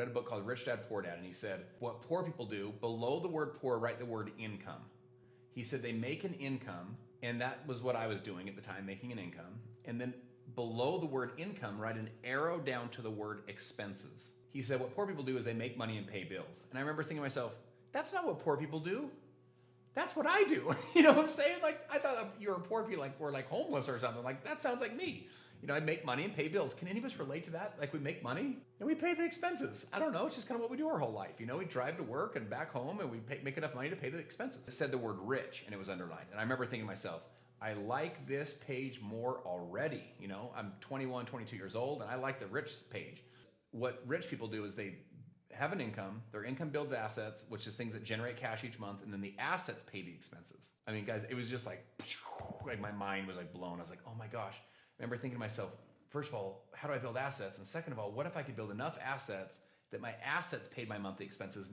read a book called Rich Dad, Poor Dad, and he said, what poor people do, below the word poor, write the word income. He said they make an income, and that was what I was doing at the time, making an income. And then below the word income, write an arrow down to the word expenses. He said what poor people do is they make money and pay bills. And I remember thinking to myself, that's not what poor people do. That's what I do. You know what I'm saying? Like, I thought you were poor if you were like homeless or something. Like, that sounds like me. You know, I make money and pay bills. Can any of us relate to that? Like, we make money and we pay the expenses. I don't know. It's just kind of what we do our whole life. You know, we drive to work and back home and we make enough money to pay the expenses. It said the word rich and it was underlined. And I remember thinking to myself, I like this page more already. You know, I'm 21, 22 years old and I like the rich page. What rich people do is they have an income, their income builds assets, which is things that generate cash each month, and then the assets pay the expenses. I mean, guys, it was just like my mind was like blown. I was like, oh my gosh. I remember thinking to myself, first of all, how do I build assets? And second of all, what if I could build enough assets that my assets paid my monthly expenses?